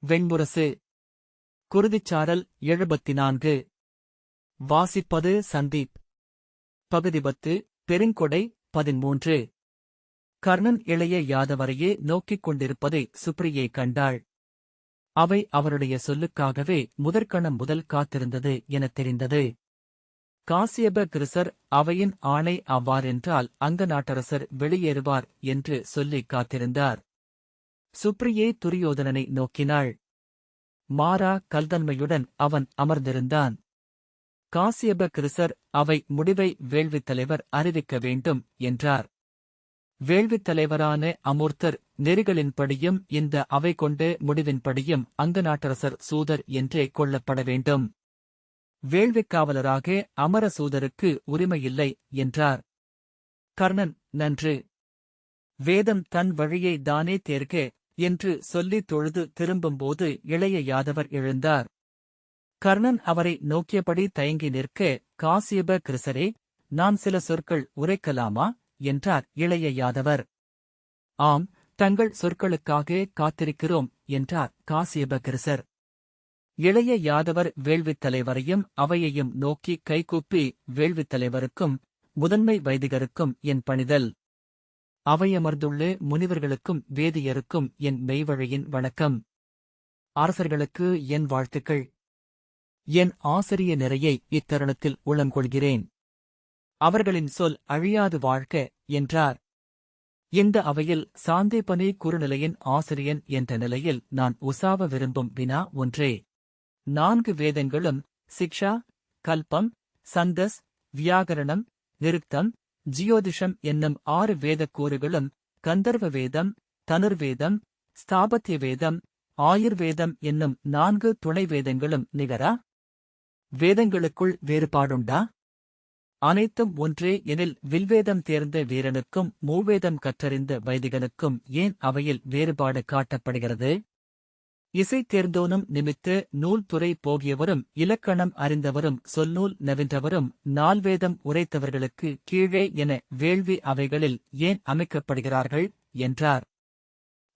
வெண்முரசு. குருதிச்சாரல் 74. வாசிப்பது சந்தீப். பகுதி 10. பெருங்கொடை 13. கர்ணன் இளைய யாதவரையே நோக்கிக் கொண்டிருப்பதை சுப்ரியை கண்டாள். அவை அவருடைய சொல்லுக்காகவே முதற்கணம் முதல் காத்திருந்தது எனத் தெரிந்தது. காசியப கிருசர் அவையின் ஆணை அவ்வாறென்றால் அங்க நாட்டரசர் வெளியேறுவார் என்று சொல்லிக் காத்திருந்தார். சுப்ரியை துரியோதனனை நோக்கினாள். மாறா கல்தன்மையுடன் அவன் அமர்ந்திருந்தான். காசியப கிருசர் அவை முடிவை வேள்வித் தலைவர் அறிவிக்க வேண்டும் என்றார். வேள்வித் தலைவரான அமூர்த்தர் நெறிகளின்படியும் இந்த அவை கொண்ட முடிவின்படியும் அங்க நாட்டரசர் சூதர் என்றே கொள்ளப்பட வேண்டும். வேள்விக்காவலராக அமர சூதருக்கு உரிமையில்லை என்றார். கர்ணன் நன்று. வேதம் தன் வழியை தானே தேர்க என்று சொல்லித் தொழுது திரும்பும்போது இளைய யாதவர் எழுந்தார். கர்ணன் அவரை நோக்கியபடி தயங்கி நிற்க, காசியப கிருசரே, நான் சில சொற்கள் உரைக்கலாமா என்றார் இளைய யாதவர். ஆம், தங்கள் சொற்களுக்காக காத்திருக்கிறோம் என்றார் காசியப கிருசர். இளைய யாதவர் வேள்வித் தலைவரையும் அவையையும் நோக்கி கைகூப்பி, வேள்வித் தலைவருக்கும் முதன்மை வைதிகருக்கும் என் பணிதல். அவையமர்ந்துள்ள முனிவர்களுக்கும் வேதியருக்கும் என் மெய்வழியின் வணக்கம். அரசர்களுக்கு என் வாழ்த்துக்கள். என் ஆசிரிய நிறையை இத்தருணத்தில் உளங்கொள்கிறேன். அவர்களின் சொல் அழியாது வாழ்க என்றார். இந்த அவையில் சாந்தீபனி குறுநிலையின் ஆசிரியன் என்ற நிலையில் நான் உசாவ விரும்பும் வினா ஒன்றே. 4 வேதங்களும் சிக்ஷா, கல்பம், சந்தஸ், வியாகரணம், நிருக்தம், ஜியோதிஷம் என்னும் 6 வேதக்கூறுகளும் கந்தர்வ வேதம், தனுர்வேதம், ஸ்தாபத்ய வேதம், ஆயுர்வேதம் என்னும் 4 துணை வேதங்களும் நிகரா? வேதங்களுக்குள் வேறுபாடுண்டா? அனைத்தும் ஒன்றே எனில் வில்வேதம் தேர்ந்த வீரனுக்கும் மூவேதம் கற்றறிந்த வைதிகனுக்கும் ஏன் அவையில் வேறுபாடு காட்டப்படுகிறது? இசை தேர்ந்தோனும் நிமித்த நூல் துறை போகியவரும் இலக்கணம் அறிந்தவரும் சொல்நூல் நவின்றவரும் நால்வேதம் உரைத்தவர்களுக்கு கீழே என வேள்வி அவைகளில் ஏன் அமைக்கப்படுகிறார்கள் என்றார்.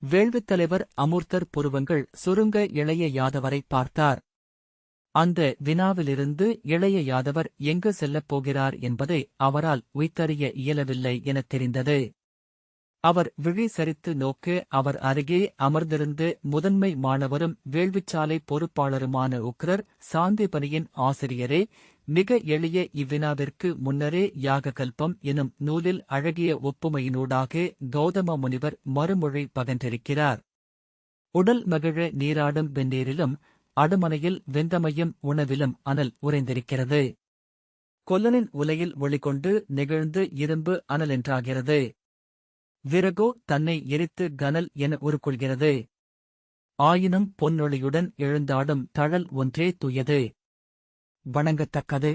வேள்வித் தலைவர் அமூர்த்தர் புருவங்கள் சுருங்க இளைய யாதவரை பார்த்தார். அந்த வினாவிலிருந்து இளைய யாதவர் எங்கு செல்லப் போகிறார் என்பதை அவரால் உய்த்தறிய இயலவில்லை எனத் தெரிந்தது. அவர் விழி சரித்து நோக்க, அவர் அருகே அமர்ந்திருந்து முதன்மை மாணவரும் வேள்விச்சாலை பொறுப்பாளருமான உக்ரர், சாந்தீபனியின் ஆசிரியரே, மிக எளிய இவ்வினாவிற்கு முன்னரே யாககல்பம் எனும் நூலில் அழகிய ஒப்புமையினூடாக கௌதம முனிவர் மறுமொழி பகன்றிருக்கிறார். உடல் மகிழ நீராடும் வெந்நீரிலும் அடுமனையில் வெந்தமையும் உணவிலும் அனல் உறைந்திருக்கிறது. கொல்லனின் உலையில் ஒளிகொண்டு நெகிழ்ந்து இரும்பு அனலென்றாகிறது. விறகோ தன்னை எரித்து கனல் என உருக்கொள்கிறது. ஆயினும் பொன்னொளியுடன் எழுந்தாடும் தழல் ஒன்றே தூயது, வணங்கத்தக்கது.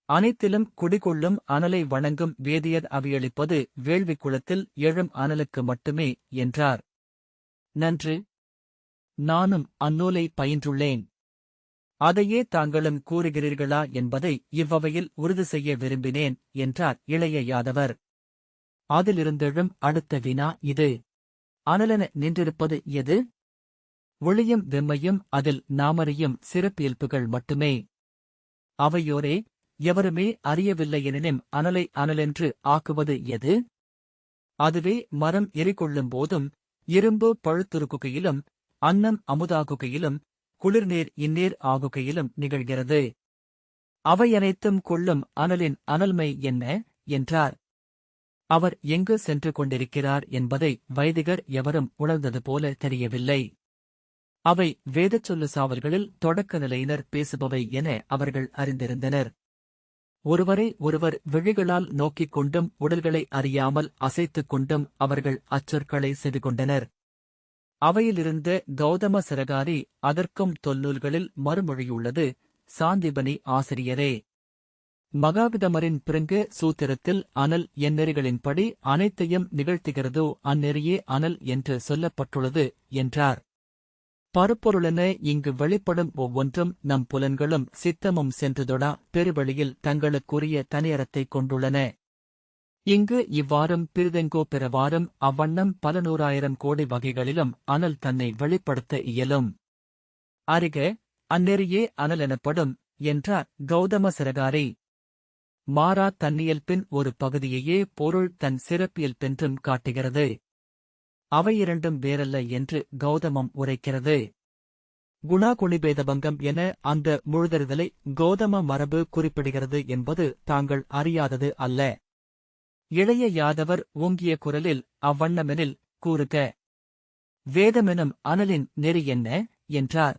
அனைத்திலும் குடிகொள்ளும் அனலை வணங்கும் வேதியர் அவையளிப்பது வேள்விக் குளத்தில் எழும் அனலுக்கு மட்டுமே என்றார். நன்று. நானும் அந்நூலை பயின்றுள்ளேன். அதையே தாங்களும் கூறுகிறீர்களா என்பதை இவ்வவையில் உறுதி செய்ய விரும்பினேன் என்றார் இளைய யாதவர். அதிலிருந்தெழும் அடுத்த வினா இது. அனலென நின்றிருப்பது எது? ஒளியும் வெம்மையும் அதில் நாமறியும் சிறப்பியல்புகள் மட்டுமே. அவையோரே, எவருமே அறியவில்லையெனினும் அனலை அனலென்று ஆக்குவது எது? அதுவே மரம் எரிகொள்ளும் போதும், இரும்பு பழுத்துருக்குகையிலும், அன்னம் அமுதாகுகையிலும், குளிர்நீர் இந்நீர் ஆகுகையிலும் நிகழ்கிறது. அவையனைத்தும் கொள்ளும் அனலின் அனல்மை என்ன என்றார். அவர் எங்கு சென்று கொண்டிருக்கிறார் என்பதை வைதிகர் எவரும் உணர்ந்தது போல தெரியவில்லை. அவை வேதச் சொல்லு சாவல்களில் தொடக்க நிலையினர் பேசுபவை என அவர்கள் அறிந்திருந்தனர். ஒருவரை ஒருவர் விழிகளால் நோக்கிக் கொண்டும் உடல்களை அறியாமல் அசைத்துக் கொண்டும் அவர்கள் அச்சொற்களை செவிகொண்டனர். அவையிலிருந்த கௌதம சரகாரி அதற்கும் தொல்நூல்களில் மறுமொழியுள்ளது. சாந்தீபனி ஆசிரியரே, மகாவிதமரின் பிறங்கு சூத்திரத்தில் அனல் எந்நெறிகளின்படி அனைத்தையும் நிகழ்த்துகிறதோ அந்நெறியே அனல் என்று சொல்லப்பட்டுள்ளது என்றார். பருப்பொருளென இங்கு வெளிப்படும் ஒவ்வொன்றும் நம் புலன்களும் சித்தமும் சென்றுதொடா பெருவெளியில் தங்களுக்குரிய தனியறத்தைக் கொண்டுள்ளன. இங்கு இவ்வாறும் பிறிதெங்கோ பிறவாறும் அவ்வண்ணம் பல நூறாயிரம் கோடி வகைகளிலும் அனல் தன்னை வெளிப்படுத்த இயலும். அறிக, அந்நெறியே அனல் எனப்படும் என்றார் கௌதம சிரகாரி. மாறா தன்னியல்பின் ஒரு பகுதியையே பொருள் தன் சிறப்பியல்பென்றும் காட்டுகிறது. அவை இரண்டும் வேறல்ல என்று கௌதமம் உரைக்கிறது. குணாகுணிபேதபங்கம் என அந்த முழுதறிதலை கௌதம மரபு குறிப்பிடுகிறது என்பது தாங்கள் அறியாதது அல்ல. இளைய யாதவர் ஓங்கிய குரலில் அவ்வண்ணமெனில் கூறுக. வேதமெனும் அனலின் நெறி என்ன என்றார்.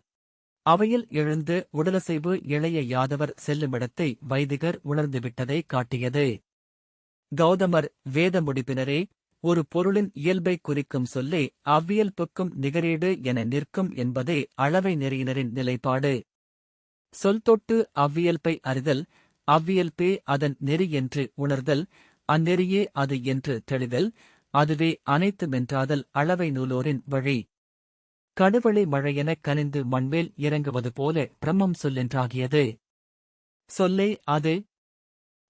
அவையில் எழுந்து உடலசைவு இளைய யாதவர் செல்லுமிடத்தை வைதிகர் உணர்ந்துவிட்டதை காட்டியது. கௌதமர் வேத முடிப்பினரே, ஒரு பொருளின் இயல்பை குறிக்கும் சொல்லே அவ்வியல்புக்கும் நிகரீடு என நிற்கும் என்பதே அளவை நெறியினரின் நிலைப்பாடு. சொல் தொட்டு அவ்வியல்பை அறிதல், அவ்வியல்பே அதன் நெறி என்று உணர்தல், அந்நெறியே அது என்று தெளிதல், அதுவே அனைத்துமென்றாதல் அளவை நூலோரின் வழி. கடுவளி மழையெனக் கனிந்து மண்மேல் இறங்குவது போல பிரம்மம் சொல்லென்றாகியது. சொல்லே அது.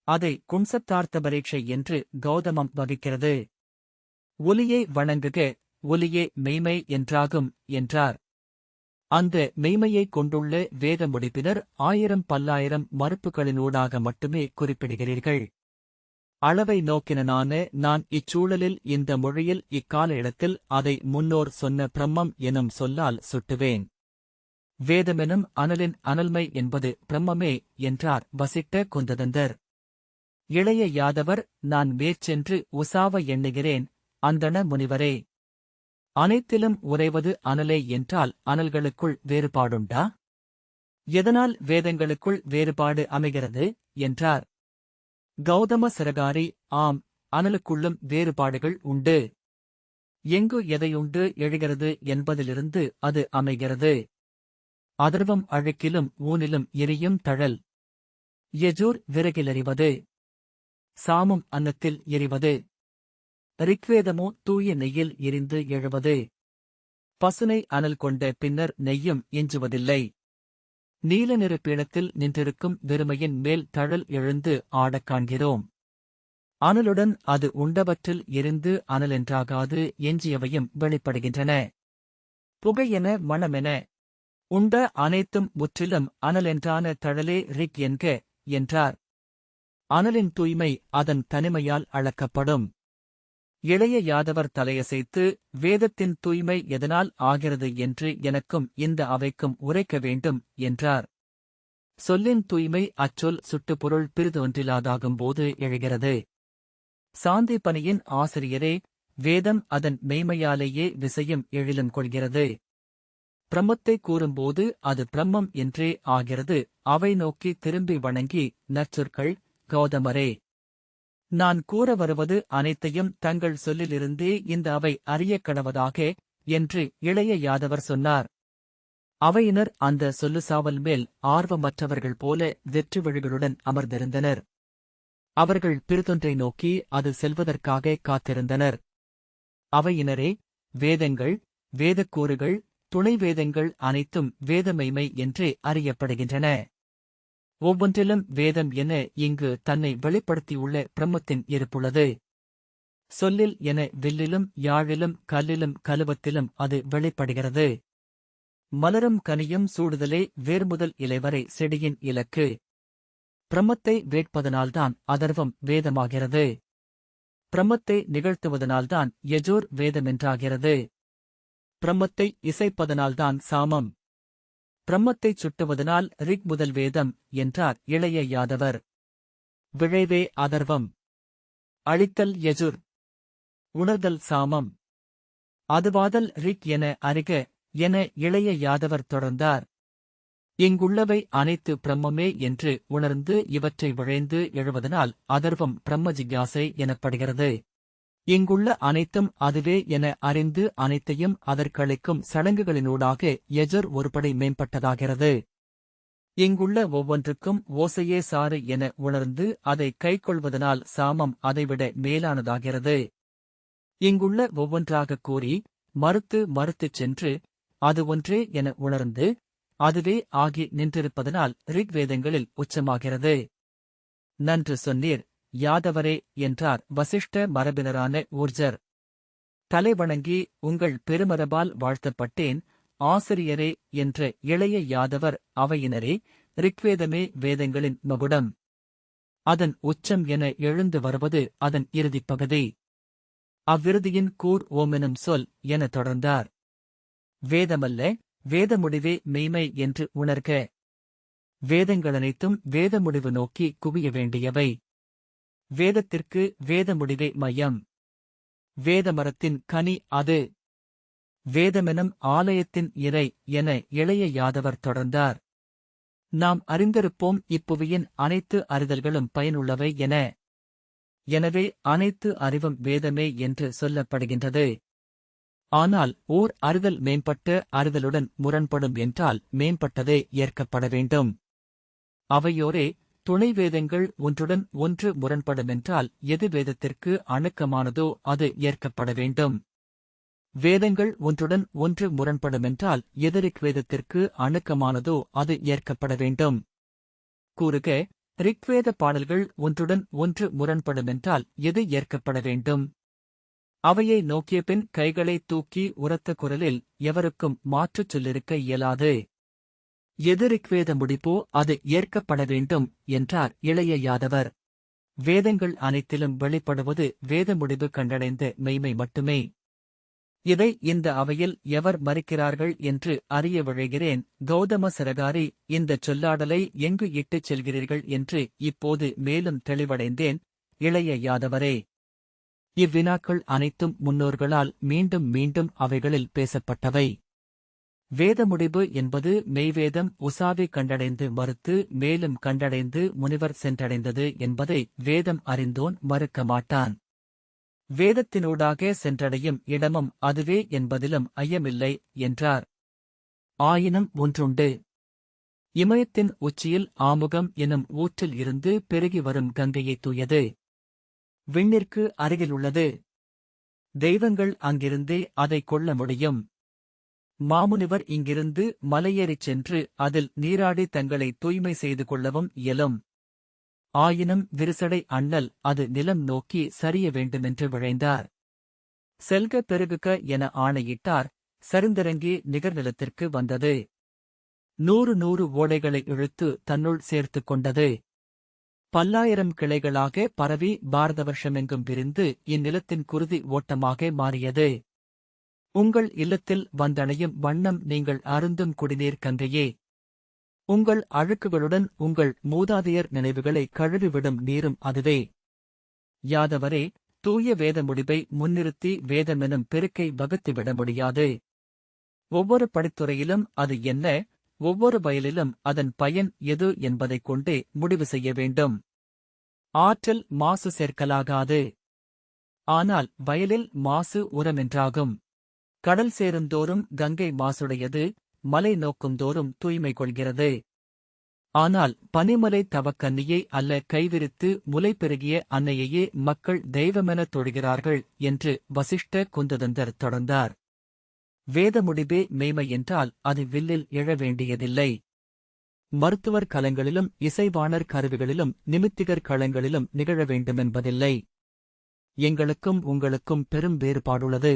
அதை கும்சத்தார்த்த பரீட்சை என்று கௌதமம் வகிக்கிறது. ஒலியை வணங்குக, ஒலியே மெய்மை என்றாகும் என்றார். அந்த மெய்மையைக் கொண்டுள்ள வேத முடிப்பினர் ஆயிரம் பல்லாயிரம் மறுப்புகளினூடாக மட்டுமே குறிப்பிடுகிறீர்கள். அளவை நோக்கினான நான் இச்சூழலில் இந்த மொழியில் இக்கால இடத்தில் அதை முன்னோர் சொன்ன பிரம்மம் எனும் சொல்லால் சுட்டுவேன். வேதமெனும் அனலின் அனல்மை என்பது பிரம்மமே என்றார் வசிட்ட குந்ததந்தர். இளைய யாதவர் நான் மேற்சென்று உசாவ எண்ணுகிறேன் அந்தண முனிவரே. அனைத்திலும் உறைவது அனலே என்றால் அனல்களுக்குள் வேறுபாடுண்டா? எதனால் வேதங்களுக்குள் வேறுபாடு அமைகிறது என்றார். கௌதம சிரகாரி ஆம், அனலுக்குள்ளும் வேறுபாடுகள் உண்டு. எங்கு எதையுண்டு எழுகிறது என்பதிலிருந்து அது அமைகிறது. அதர்வம் அழுக்கிலும் ஊனிலும் எரியும் தழல். யஜூர் விறகிலெறிவது. சாமும் அன்னத்தில் எரிவது. ரிக்வேதமோ தூய நெய்யில் எரிந்து எழுவது. பசுனை அனல் கொண்ட பின்னர் நெய்யும் எஞ்சுவதில்லை. நீல நிற பீடத்தில் நின்றிருக்கும் வெறுமையின் மேல் தழல் எழுந்து ஆடக் காண்கிறோம். அனலுடன் அது உண்டவற்றில் எரிந்து அனலென்றாகாது எஞ்சியவையும் வெளிப்படுகின்றன. புகையென மணமென உண்ட அனைத்தும் முற்றிலும் அனலென்றான தழலே ரிக் என்க என்றார். அனலின் தூய்மை அதன் தனிமையால் அளக்கப்படும். இளைய யாதவர் தலையசைத்து வேதத்தின் தூய்மை எதனால் ஆகிறது என்று எனக்கும் இந்த அவைக்கும் உரைக்க வேண்டும் என்றார். சொல்லின் தூய்மை அச்சொல் சுட்டுப்பொருள் பிறிதொன்றிலாதாகும்போது எழுகிறது. சாந்திபனியின் ஆசிரியரே, வேதம் அதன் மெய்மையாலேயே விசையும் எழிலும் கொள்கிறது. பிரம்மத்தை கூறும்போது அது பிரம்மம் என்றே ஆகிறது. அவை நோக்கி திரும்பி வணங்கி நற்சொற்கள் கௌதமரே. நான் கூற வருவது அனைத்தையும் தங்கள் சொல்லிலிருந்தே இந்த அவை அறியக் கடவதாக என்று இளைய யாதவர் சொன்னார். அவையினர் அந்த சொல்லுசாவல் மேல் ஆர்வமற்றவர்கள் போல வெற்று விழிகளுடன் அமர்ந்திருந்தனர். அவர்கள் பிறிதொன்றை நோக்கி அது செல்வதற்காக காத்திருந்தனர். அவையினரே, வேதங்கள், வேதக்கூறுகள், துணை வேதங்கள் அனைத்தும் வேதமெய்மை என்றே அறியப்படுகின்றன. ஒவ்வொன்றிலும் வேதம் என இங்கு தன்னை வெளிப்படுத்தியுள்ள பிரம்மத்தின் இருப்புள்ளது. சொல்லில் என வில்லிலும் யாழிலும் கல்லிலும் கலுவத்திலும் அது வெளிப்படுகிறது. மலரும் கனியும் சூடுதலே வேர்முதல் இலைவரை செடியின் இலக்கு. பிரம்மத்தை வேட்பதனால்தான் அதர்வம் வேதமாகிறது. பிரம்மத்தை நிகழ்த்துவதனால்தான் யஜூர் வேதமென்றாகிறது. பிரம்மத்தை இசைப்பதனால்தான் சாமம். பிரம்மத்தைச் சுட்டுவதனால் ரிக் முதல் வேதம் என்றார் இளைய யாதவர். விழைவே அதர்வம். அழித்தல் யஜுர். உணர்தல் சாமம். அதுவாதல் ரிக் என அறிக என இளைய யாதவர் தொடர்ந்தார். இங்குள்ளவை அனைத்து பிரம்மமே என்று உணர்ந்து இவற்றை விழைந்து எழுவதனால் அதர்வம் பிரம்ம ஜிக்யாசை எனப்படுகிறது. இங்குள்ள அனைத்தும் அதுவே என அறிந்து அனைத்தையும் அதற்களிக்கும் சடங்குகளினூடாக யஜுர் ஒருபடை மேம்பட்டதாகிறது. இங்குள்ள ஒவ்வொன்றுக்கும் ஓசையே சாறு என உணர்ந்து அதை கைக்கொள்வதனால் சாமம் அதைவிட மேலானதாகிறது. இங்குள்ள ஒவ்வொன்றாகக் கூறி மறுத்துச் சென்று அது ஒன்றே என உணர்ந்து அதுவே ஆகி நின்றிருப்பதனால் ரிக்வேதங்களில் உச்சமாகிறது. நன்று சொன்னீர், யாதவரே என்றார் வசிஷ்ட மரபினரான ஊர்ஜர். தலைவணங்கி உங்கள் பெருமரபால் வாழ்த்தப்பட்டேன் ஆசிரியரே என்ற இளைய யாதவர் அவையினரே. ரிக்வேதமே வேதங்களின் மகுடம். அதன் உச்சம் என எழுந்து வருவது அதன் இறுதிப் பகுதி. அவ்விறுதியின் கூர் ஓமெனும் சொல் என தொடர்ந்தார். வேதமல்ல, வேத முடிவே மெய்மை என்று உணர்க. வேதங்களனைத்தும் வேத முடிவு நோக்கி குவிய வேண்டியவை. வேதத்திற்கு வேத முடிவே மையம். வேதமரத்தின் கனி அது. வேதமெனும் ஆலயத்தின் இறை என இளைய யாதவர் தொடர்ந்தார். நாம் அறிந்திருப்போம் இப்புவியின் அனைத்து அறிதல்களும் பயனுள்ளவை என. எனவே அனைத்து அறிவும் வேதமே என்று சொல்லப்படுகின்றது. ஆனால் ஓர் அறிதல் மேம்பட்ட அறிதலுடன் முரண்படும் என்றால் மேம்பட்டதே ஏற்கப்பட வேண்டும். அவையோரே துணை வேதங்கள் ஒன்றுடன் ஒன்று முரண்படுமென்றால் எது வேதத்திற்கு அணுக்கமானதோ அது ஏற்கப்பட வேண்டும். வேதங்கள் ஒன்றுடன் ஒன்று முரண்படுமென்றால் எது ரிக்வேதத்திற்கு அணுக்கமானதோ அது ஏற்கப்பட வேண்டும். கூறுக, ரிக்வேத பாடல்கள் ஒன்றுடன் ஒன்று முரண்படுமென்றால் எது ஏற்கப்பட வேண்டும்? அவையை நோக்கியபின் கைகளை தூக்கி உரத்த குரலில் எவருக்கும் மாற்றுச் சொல்லிருக்க இயலாது. எது ரிக்வேத முடிப்போ அது ஏற்கப்பட வேண்டும் என்றார் இளைய யாதவர். வேதங்கள் அனைத்திலும் வெளிப்படுவது வேத முடிவு கண்டடைந்த மெய்மை மட்டுமே. இதை இந்த அவையில் எவர் மறுக்கிறார்கள் என்று அறிய விழைகிறேன். கௌதம சரகாரி, இந்தச் சொல்லாடலை எங்கு இட்டுச் செல்கிறீர்கள் என்று இப்போது மேலும் தெளிவடைந்தேன். இளைய யாதவரே, இவ்வினாக்கள் அனைத்தும் முன்னோர்களால் மீண்டும் மீண்டும் அவைகளில் பேசப்பட்டவை. வேத முடிவு என்பது மெய்வேதம் உசாவி கண்டடைந்து மறுத்து மேலும் கண்டடைந்து முனிவர் சென்றடைந்தது என்பதை வேதம் அறிந்தோன் மறுக்க மாட்டான். வேதத்தினூடாக சென்றடையும் இடமும் அதுவே என்பதிலும் ஐயமில்லை என்றார். ஆயினும் ஒன்றுண்டு. இமயத்தின் உச்சியில் ஆமுகம் எனும் ஊற்றில் இருந்து பெருகி வரும் கங்கையை தூயது. விண்ணிற்கு அருகிலுள்ளது. தெய்வங்கள் அங்கிருந்தே அதை கொள்ள முடியும். மாமுனிவர் இங்கிருந்து மலையேறிச் சென்று அதில் நீராடி தங்களை தூய்மை செய்து கொள்ளவும் இயலும். ஆயினும் விரிசடை அண்ணல் அது நிலம் நோக்கி சரிய வேண்டுமென்று விழைந்தார். செல்க பெருகுக என ஆணையிட்டார். சரிந்திறங்கி நிகர்நிலத்திற்கு வந்தது. 100 ஓடைகளை இழுத்து தன்னுள் சேர்த்துக் கொண்டது. பல்லாயிரம் கிளைகளாக பரவி பாரத வருஷமெங்கும் விரிந்து இந்நிலத்தின் குருதி ஓட்டமாக மாறியது. உங்கள் இல்லத்தில் வந்தணையும் வண்ணம் நீங்கள் அருந்தும் குடிநீர் கங்கையே. உங்கள் அழுக்குகளுடன் உங்கள் மூதாதையர் நினைவுகளை கழுவிவிடும் நீரும் அதுவே. யாதவரே, தூய வேத முடிவை முன்னிறுத்தி வேதமெனும் பெருக்கை வகுத்துவிட முடியாது. ஒவ்வொரு படித்துறையிலும் அது என்ன, ஒவ்வொரு வயலிலும் அதன் பயன் எது என்பதைக் கொண்டே முடிவு செய்ய வேண்டும். ஆற்றில் மாசு சேர்க்கலாகாது. ஆனால் வயலில் மாசு உரமென்றாகும். கடல் சேருந்தோறும் கங்கை மாசுடையது, மலை நோக்குந்தோறும் தூய்மை கொள்கிறது. ஆனால் பனிமலை தவக்கன்னியை அல்ல கைவிரித்து முலை பெருகிய அன்னையையே மக்கள் தெய்வமெனத் தொழுகிறார்கள் என்று வசிஷ்ட குந்ததந்தர் தொடர்ந்தார். வேத முடிவே மெய்மை என்றால் அது வில்லில் எழ வேண்டியதில்லை. மருத்துவர் கலங்களிலும் இசைவாணர் கருவிகளிலும் நிமித்திகர் களங்களிலும் நிகழ வேண்டுமென்பதில்லை. எங்களுக்கும் உங்களுக்கும் பெரும் வேறுபாடுள்ளது.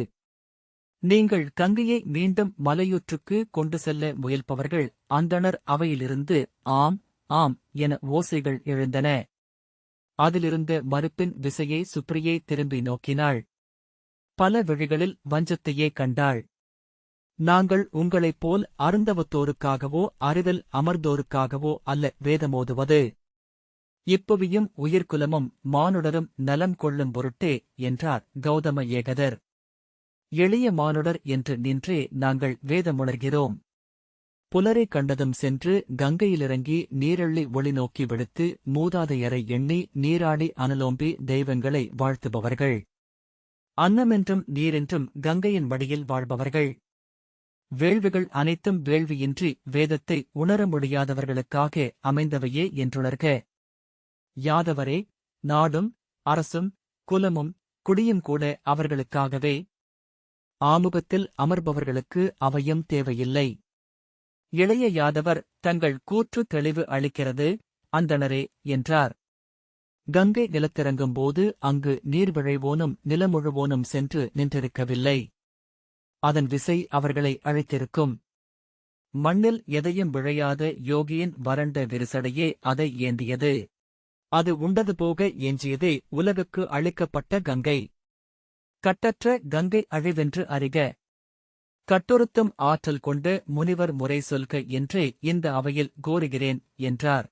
நீங்கள் கங்கையை மீண்டும் மலையூற்றுக்கு கொண்டு செல்ல முயல்பவர்கள் அந்தணர் அவையிலிருந்து ஆம் ஆம் என ஓசைகள் எழுந்தன. அதிலிருந்த மறுப்பின் விசையை சுப்ரியை திரும்பி நோக்கினாள். பல விழிகளில் வஞ்சத்தையே கண்டாள். நாங்கள் உங்களைப் போல் அருந்தவத்தோருக்காகவோ அறிதல் அமர்ந்தோருக்காகவோ அல்ல வேதமோதுவது. இப்புவியும் உயிர்குலமும் மானுடரும் நலம் கொள்ளும் பொருட்டே என்றார் கௌதம ஏகதர். எளிய மானுடர் என்று நின்றே நாங்கள் வேதமுணர்கிறோம். புலரை கண்டதும் சென்று கங்கையிலிறங்கி நீரெள்ளி ஒளி நோக்கி விடுத்து மூதாதையரை எண்ணி நீராடி அனலோம்பி தெய்வங்களை வாழ்த்துபவர்கள். அன்னமென்றும் நீரென்றும் கங்கையின் வடியில் வாழ்பவர்கள். வேள்விகள் அனைத்தும் வேள்வியின்றி வேதத்தை உணர முடியாதவர்களுக்காக அமைந்தவையே என்றுணர்க. யாதவரே, நாடும் அரசும் குலமும் குடியும் கூட அவர்களுக்காகவே. ஆமுகத்தில் அமர்பவர்களுக்கு அவையும் தேவையில்லை. இளைய யாதவர் தங்கள் கூற்று தெளிவு அளிக்கிறது அந்தணரே என்றார். கங்கை நிலத்திறங்கும்போது அங்கு நீர் விழைவோனும் நிலமுழுவோனும் சென்று நின்றிருக்கவில்லை. அதன் விசை அவர்களை அழைத்திருக்கும். மண்ணில் எதையும் விழையாத யோகியின் வறண்ட விரிசடையே அதை ஏந்தியது. அது உண்டது போக எஞ்சியதே உலகுக்கு அளிக்கப்பட்ட கங்கை. கட்டற்ற கங்கை அழிவென்று அறிக. கட்டுறுத்தும் ஆற்றல் கொண்ட முனிவர் முறை சொல்க என்றே இந்த அவையில் கோருகிறேன் என்றார்.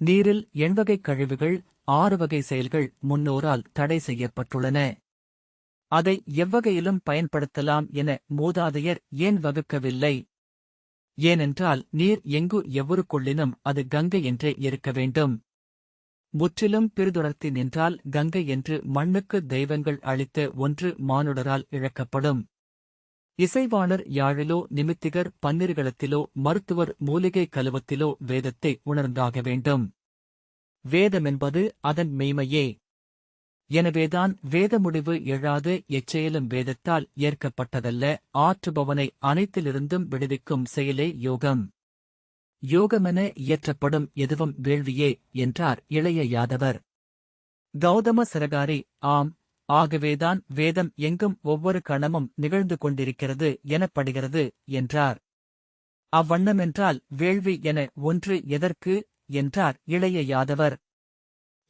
நீரில் 8 கழிவுகள் 6 செயல்கள் முன்னோரால் தடை செய்யப்பட்டுள்ளன. அதை எவ்வகையிலும் பயன்படுத்தலாம் என மூதாதையர் ஏன் வகுக்கவில்லை? ஏனென்றால் நீர் எங்கு எவ்வொருக்குள்ளினும் அது கங்கை என்றே இருக்க வேண்டும். முற்றிலும் பிரிதுணர்த்தி நின்றால் கங்கை என்று மண்ணுக்கு தெய்வங்கள் அளித்த ஒன்று மானுடரால் இழக்கப்படும். இசைவாணர் யாழிலோ நிமித்திகர் பன்னிருகளத்திலோ மருத்துவர் மூலிகை கலுவத்திலோ வேதத்தை உணர்ந்தாக வேண்டும். வேதமென்பது அதன் மெய்மையே. எனவேதான் வேத முடிவு எழாத எச்செயலும் வேதத்தால் ஏற்கப்பட்டதல்ல. ஆற்றுபவனை அனைத்திலிருந்தும் விடுவிக்கும் செயலே யோகம். யோகமென இயற்றப்படும் எதுவும் வேள்வியே என்றார் இளைய யாதவர். கௌதம சரகாரி ஆம், ஆகவேதான் வேதம் எங்கும் ஒவ்வொரு கணமும் நிகழ்ந்து கொண்டிருக்கிறது எனப்படுகிறது என்றார். அவ்வண்ணமென்றால் வேள்வி என ஒன்று எதற்கு என்றார் இளைய யாதவர்.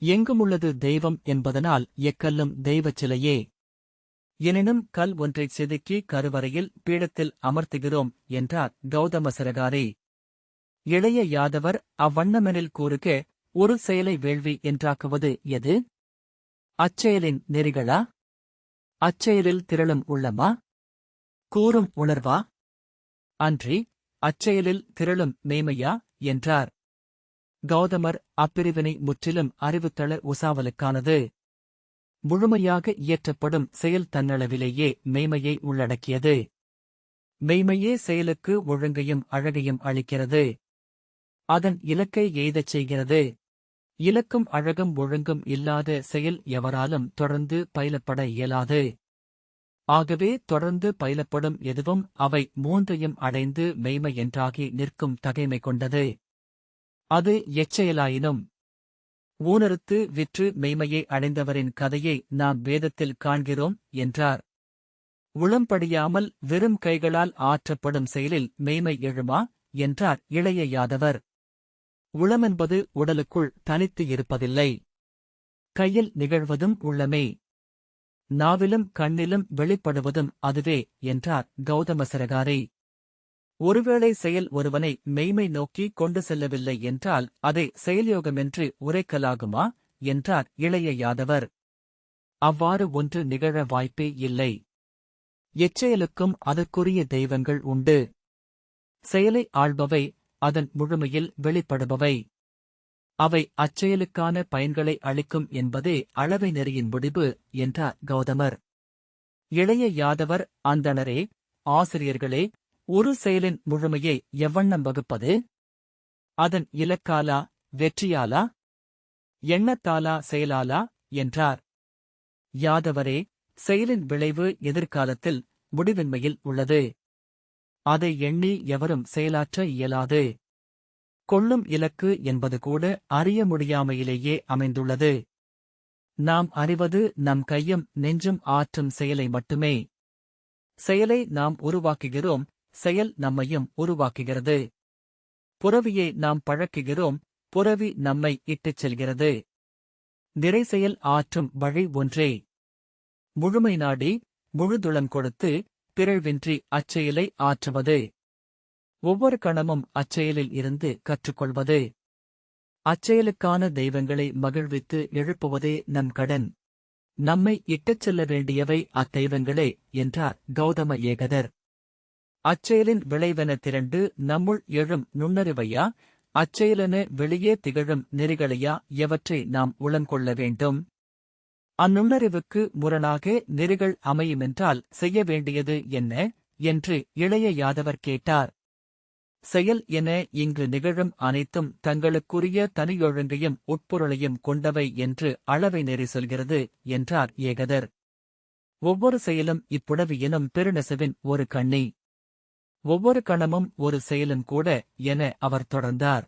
எங்குமுள்ளது தெய்வம் என்பதனால் எக்கல்லும் தெய்வச் சிலையே. எனினும் கல் ஒன்றைச் செதுக்கி கருவறையில் பீடத்தில் அமர்த்துகிறோம் என்றார் கௌதம சரகாரி. இளைய யாதவர் அவ்வண்ணமெனில் கூறுக, ஒரு செயலை வேள்வி என்றாக்குவது எது? அச்செயலின் நெறிகளா? அச்செயலில் திரளும் உள்ளமா? கூறும் உணர்வா? அன்றி அச்செயலில் திரளும் மெய்மையா என்றார். கௌதமர் அப்பிரிவினை முற்றிலும் அறிவுத்தள உசாவலுக்கானது. முழுமையாக இயற்றப்படும் செயல் தன்னளவிலேயே மெய்மையை உள்ளடக்கியது. மெய்மையே செயலுக்கு ஒழுங்கையும் அழகையும் அளிக்கிறது. அதன் இலக்கை எய்தச் செய்கிறது. இலக்கும் அழகும் ஒழுங்கும் இல்லாத செயல் எவராலும் தொடர்ந்து பயிலப்பட இயலாது. ஆகவே தொடர்ந்து பயிலப்படும் எதுவும் அவை மூன்றையும் அடைந்து மெய்மை என்றாகி நிற்கும் தகைமை கொண்டது. அது எச்செயலாயினும் ஊனறுத்து விற்று மெய்மையை அடைந்தவரின் கதையை நாம் வேதத்தில் காண்கிறோம் என்றார். உளம்படியாமல் வெறும் கைகளால் ஆற்றப்படும் செயலில் மெய்மை எழுமா என்றார் இளைய யாதவர். உளமென்பது உடலுக்குள் தனித்து இருப்பதில்லை. கையில் நிகழ்வதும் உள்ளமே. நாவிலும் கண்ணிலும் வெளிப்படுவதும் அதுவே என்றார் கௌதம சரகாரி. ஒருவேளை செயல் ஒருவனை மெய்மை நோக்கி கொண்டு செல்லவில்லை என்றால் அதை செயல்யோகமென்று உரைக்கலாகுமா என்றார் இளைய யாதவர். அவ்வாறு ஒன்று நிகழ வாய்ப்பே இல்லை. எச்செயலுக்கும் அதற்குரிய தெய்வங்கள் உண்டு. செயலை ஆள்பவை, அதன் முழுமையில் வெளிப்படுபவை. அவை அச்செயலுக்கான பயன்களை அளிக்கும் என்பதே அளவை நெறியின் முடிவு என்றார் கௌதமர். இளைய யாதவர் அந்தணரே, ஆசிரியர்களே, ஒரு செயலின் முழுமையை எவ்வண்ணம் வகுப்பது? அதன் இலக்காலா, வெற்றியாலா, எண்ணத்தாலா, செயலாலா என்றார். யாதவரே, செயலின் விளைவு எதிர்காலத்தில் முடிவின்மையில் உள்ளது. அதை எண்ணி எவரும் செயலாற்ற இயலாது. கொள்ளும் இலக்கு என்பது கூட அறிய முடியாமையிலேயே அமைந்துள்ளது. நாம் அறிவது நம் கையும் நெஞ்சும் ஆற்றும் செயலை மட்டுமே. செயலை நாம் உருவாக்குகிறோம், செயல் நம்மையும் உருவாக்குகிறது. புரவியை நாம் பழக்குகிறோம், புரவி நம்மை இட்டுச் செல்கிறது. நிறைசெயல் ஆற்றும் வழி ஒன்றே. முழுமை நாடி முழுதுளம் கொடுத்து பிறழ்வின்றி அச்செயலை ஆற்றுவது. ஒவ்வொரு கணமும் அச்செயலில் இருந்து கற்றுக்கொள்வது. அச்செயலுக்கான தெய்வங்களை மகிழ்வித்து எழுப்புவதே நம் கடன். நம்மை இட்டுச் செல்ல வேண்டியவை அத்தெய்வங்களே என்றார் கௌதம ஏகதர். அச்செயலின் விளைவென திரண்டு நம்முள் எழும் நுண்ணறிவையா, அச்செயலென வெளியே திகழும் நெறிகளையா எவற்றை நாம் உளங்கொள்ள வேண்டும்? அந்நுண்ணறிவுக்கு முரணாக நெறிகள் அமையுமென்றால் செய்ய வேண்டியது என்ன என்று இளைய யாதவர் கேட்டார். செயல் என இங்கு நிகழும் அனைத்தும் தங்களுக்குரிய தனியொழுங்கையும் உட்பொருளையும் கொண்டவை என்று அளவை நெறி சொல்கிறது என்றார் ஏகதர். ஒவ்வொரு செயலும் இப்புடவி எனும் பெருநெசவின் ஒரு கண்ணி. ஒவ்வொரு கணமும் ஒரு செயலும் கூட என அவர் தொடர்ந்தார்.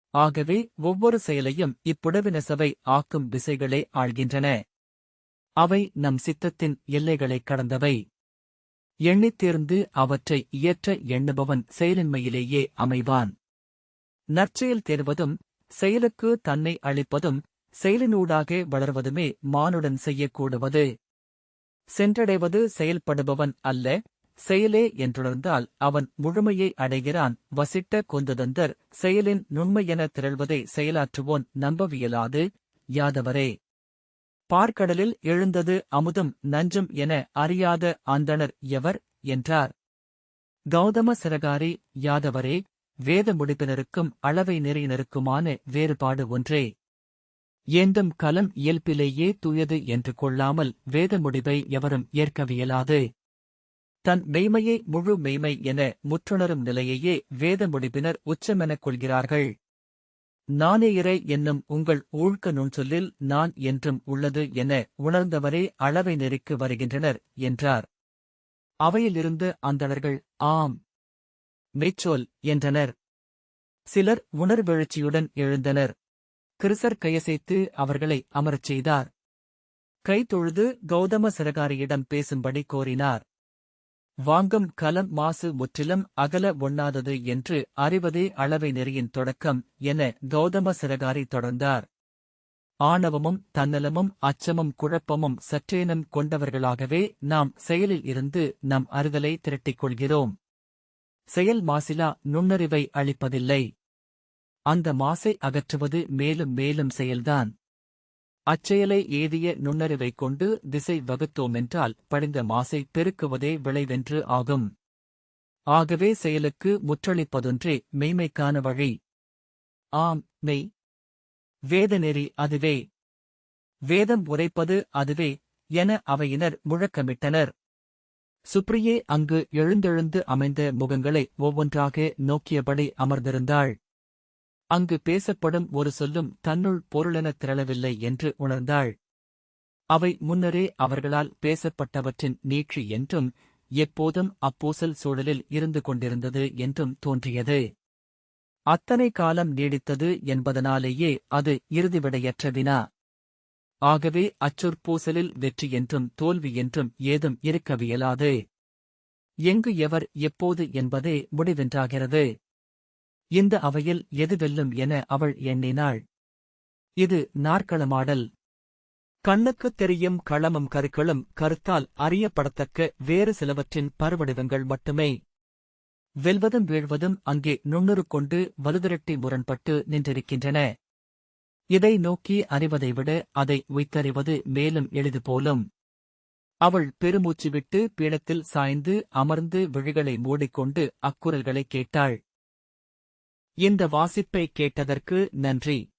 ஆகவே ஒவ்வொரு செயலையும் இப்புடவி நெசவை ஆக்கும் விசைகளே ஆள்கின்றன. அவை நம் சித்தத்தின் எல்லைகளைக் கடந்தவை. எண்ணித் தேர்ந்து அவற்றை இயற்ற எண்ணுபவன் செயலின்மையிலேயே அமைவான். நற்செயல் தேர்வதும் செயலுக்கு தன்னை அளிப்பதும் செயலினூடாக வளர்வதுமே மானுடன் செய்யக்கூடுவது. சென்றடைவது செயல்படுபவன் அல்ல, செயலே என்றுணர்ந்தால் அவன் முழுமையை அடைகிறான். வசிட்ட கொந்ததந்தர் செயலின் நுண்மையென திரள்வதை செயலாற்றுவோன் நம்பவியலாது. யாதவரே. பார்க்கடலில் எழுந்தது அமுதும் நஞ்சும் என அறியாத அந்தணர் எவர் என்றார். கௌதம சிரகாரி. யாதவரே, வேத முடிப்பினருக்கும் அளவை நெறியினருக்குமான வேறுபாடு ஒன்றே. ஏந்தும் கலம் இயல்பிலேயே தூயது என்று கொள்ளாமல் வேத முடிவை எவரும் ஏற்கவியலாது. தன் மெய்மையை முழு மெய்மை என முற்றுணரும் நிலையையே வேத முடிப்பினர் உச்சமெனக் கொள்கிறார்கள். நானே இறை என்னும் உங்கள் ஊழ்க்க நுண்சொல்லில் நான் என்றும் உள்ளது என உணர்ந்தவரே அளவை நெறிக்கு வருகின்றனர் என்றார். அவையிலிருந்த அந்தணர்கள் ஆம், மெய்ச்சொல் என்றனர். சிலர் உணர்வெழுச்சியுடன் எழுந்தனர். கிருசர் கையசைத்து அவர்களை அமரச் செய்தார். கை தொழுது கௌதம சிரகாரியிடம் பேசும்படி கோரினார். வாங்கும் கலம் மாசு முற்றிலும் அகல ஒண்ணாதது என்று அறிவதே அளவை நெறியின் தொடக்கம் என கௌதம சிரகாரி தொடர்ந்தார். ஆணவமும் தன்னலமும் அச்சமும் குழப்பமும் சற்றேனும் கொண்டவர்களாகவே நாம் செயலில் இருந்து நம் அறிதலை திரட்டிக் கொள்கிறோம். செயல் மாசிலா நுண்ணறிவை அளிப்பதில்லை. அந்த மாசை அகற்றுவது மேலும் மேலும் செயல்தான். அச்செயலை ஏதிய நுண்ணறிவைக் கொண்டு திசை வகுத்தோமென்றால் படிந்த மாசை பெருக்குவதே விளைவென்று ஆகும். ஆகவே செயலுக்கு முற்றளிப்பதொன்றே மெய்மைக்கான வழி. ஆம், மெய். வேதநெறி அதுவே. வேதம் உரைப்பது அதுவே என அவையினர் முழக்கமிட்டனர். சுப்ரியே அங்கு எழுந்தெழுந்து அமைந்த முகங்களை ஒவ்வொன்றாக நோக்கியபடி அமர்ந்திருந்தாள். அங்கு பேசப்படும் ஒரு சொல்லும் தன்னுள் பொருளெனத் திரளவில்லை என்று உணர்ந்தாள். அவை முன்னரே அவர்களால் பேசப்பட்டவற்றின் நீட்சி என்றும் எப்போதும் அப்பூசல் சூழலில் இருந்து கொண்டிருந்தது என்றும் தோன்றியது. அத்தனை காலம் நீடித்தது என்பதனாலேயே அது இறுதிவிடையற்ற வினா. ஆகவே அச்சொற்பூசலில் வெற்றி என்றும் தோல்வி என்றும் ஏதும் இருக்கவியலாது. எங்கு எவர் எப்போது என்பதே முடிவென்றாகிறது. இந்த அவையில் எது வெல்லும் என அவள் எண்ணினாள். இது நாற்களமாடல். கண்ணுக்குத் தெரியும் களமும் கருக்களும் கருத்தால் அறியப்படத்தக்க வேறு சிலவற்றின் பருவடிவங்கள் மட்டுமே. வெல்வதும் வீழ்வதும் அங்கே நுண்ணுரு கொண்டு வலுதிரட்டி முரண்பட்டு நின்றிருக்கின்றன. இதை நோக்கி அறிவதை விட அதை உய்த்தறிவது மேலும் எளிது போலும். அவள் பெருமூச்சு விட்டு பீடத்தில் சாய்ந்து அமர்ந்து விழிகளை மூடிக்கொண்டு அக்குரல்களைக் கேட்டாள். இந்த வாசிப்பை கேட்டதற்கு நன்றி.